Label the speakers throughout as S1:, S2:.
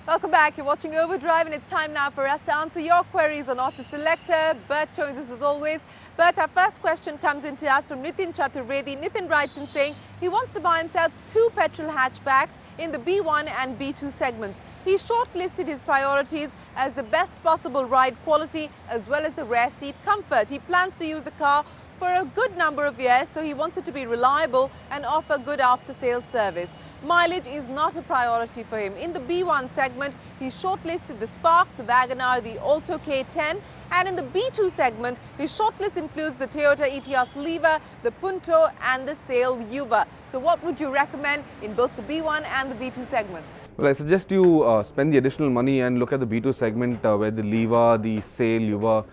S1: Welcome back. You're watching Overdrive and it's time now for us to answer your queries on Autoselector. Bert joins us as always. Bert, our first question comes into us from Nitin Chaturvedi. Nitin writes in saying he wants to buy himself 2 petrol hatchbacks in the B1 and B2 segments. He shortlisted his priorities as the best possible ride quality as well as the rear seat comfort. He plans to use the car for a good number of years, so he wants it to be reliable and offer good after-sales service. Mileage is not a priority for him. In the B1 segment, he shortlisted the Spark, the Wagoner, the Alto K10, and in the B2 segment, his shortlist includes the Toyota Etios Lever, the Punto, and the Sail Yuva. So what would you recommend in both the B1 and the B2 segments?
S2: Well, I suggest you spend the additional money and look at the B2 segment where the Lever, the Sail, Yuva,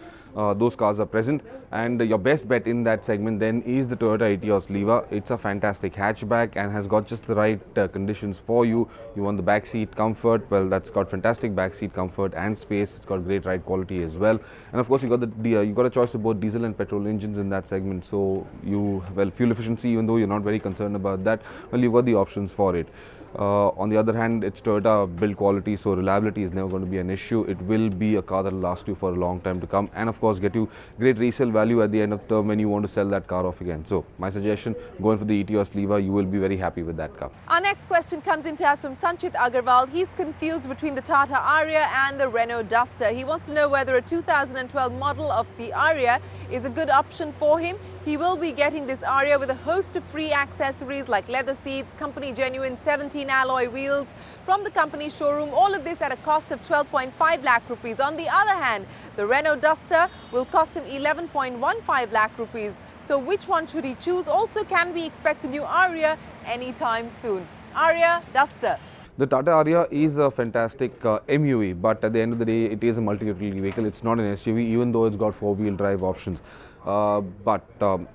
S2: those cars are present, and your best bet in that segment then is the Toyota Etios Lever. It's a fantastic hatchback and has got just the right conditions for you. You want the back seat comfort, well, that's got fantastic back seat comfort and space. It's got great ride quality as well, and of course you got you got a choice of both diesel and petrol engines in that segment. So fuel efficiency, even though you're not very concerned about that, well, you've got the options for it. On the other hand, it's Toyota build quality, so reliability is never going to be an issue. It will be a car that will last you for a long time to come, and of course get you great resale value at the end of the term when you want to sell that car off again. So my suggestion, going for the Etios Lever, you will be very happy with that car.
S1: Our next question comes into us from Sanchit Agarwal. He's confused between the Tata Aria and the Renault Duster. He wants to know whether a 2012 model of the Aria is a good option for him. He will be getting this Aria with a host of free accessories like leather seats, company genuine 17 alloy wheels from the company showroom, all of this at a cost of 12.5 lakh rupees. On the other hand, the Renault Duster will cost him 11.15 lakh rupees. So which one should he choose? Also, can we expect a new Aria anytime soon? Aria, Duster.
S2: The Tata Aria is a fantastic MUV, but at the end of the day, it is a multi-utility vehicle. It's not an SUV, even though it's got 4-wheel drive options. But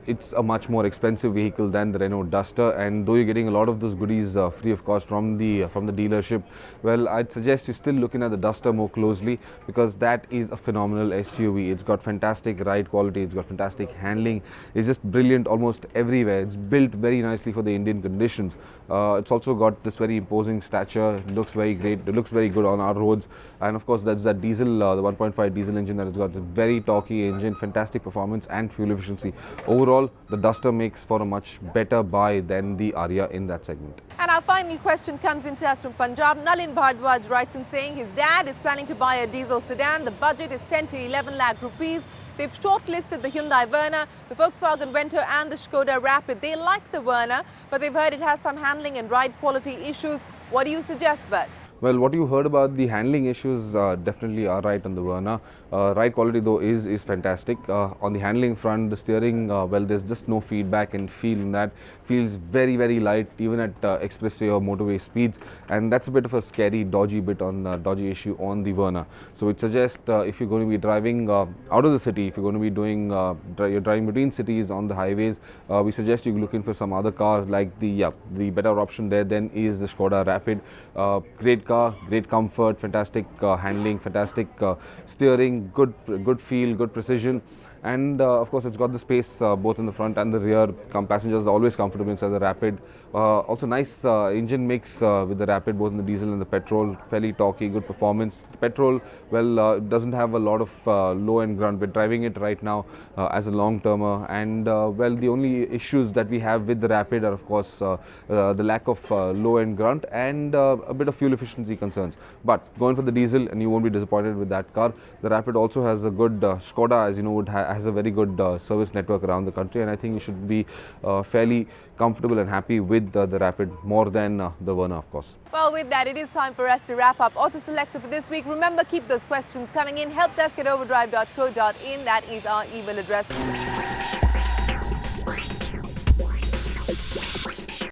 S2: it's a much more expensive vehicle than the Renault Duster, and though you're getting a lot of those goodies free of cost from the dealership, well, I'd suggest you're still looking at the Duster more closely, because that is a phenomenal SUV. It's got fantastic ride quality, it's got fantastic handling, it's just brilliant almost everywhere. It's built very nicely for the Indian conditions. It's also got this very imposing stature. It looks very great, it looks very good on our roads, and of course that's that diesel, the 1.5 diesel engine that it's got. It's a very torquey engine, fantastic performance and fuel efficiency. Overall, the Duster makes for a much better buy than the Aria in that segment.
S1: And our final question comes into us from Punjab. Nalin Bhardwaj writes in saying his dad is planning to buy a diesel sedan. The budget is 10 to 11 lakh rupees. They've shortlisted the Hyundai Verna, the Volkswagen Vento and the Skoda Rapid. They like the Verna, but they've heard it has some handling and ride quality issues. What do you suggest, Bert?
S2: Well, what you heard about the handling issues definitely are right on the Verna. Ride quality though is fantastic. On the handling front, the steering, well, there's just no feedback and feel in that. Feels very, very light even at expressway or motorway speeds, and that's a bit of a scary, dodgy issue on the Verna. So we'd suggest if you're going to be driving out of the city, if you're going to be doing, you're driving between cities on the highways, we suggest you looking for some other car like the better option there then is the Skoda Rapid. Great car, great comfort, fantastic handling, fantastic steering, good feel, good precision, and of course it's got the space both in the front and the rear. Passengers are always comfortable inside the Rapid. Also nice engine mix with the Rapid, both in the diesel and the petrol. Fairly torquey, good performance. The petrol, well, doesn't have a lot of low-end grunt. We're driving it right now as a long-termer, and well, the only issues that we have with the Rapid are of course the lack of low-end grunt and a bit of fuel efficiency concerns. But going for the diesel, and you won't be disappointed with that car. The Rapid also has a good Skoda, as you know, has a very good service network around the country, and I think you should be fairly comfortable and happy with the Rapid more than the Verna, of course.
S1: Well, with that, it is time for us to wrap up Autoselector for this week. Remember, keep those questions coming in. Helpdesk@overdrive.co.in. That is our email address.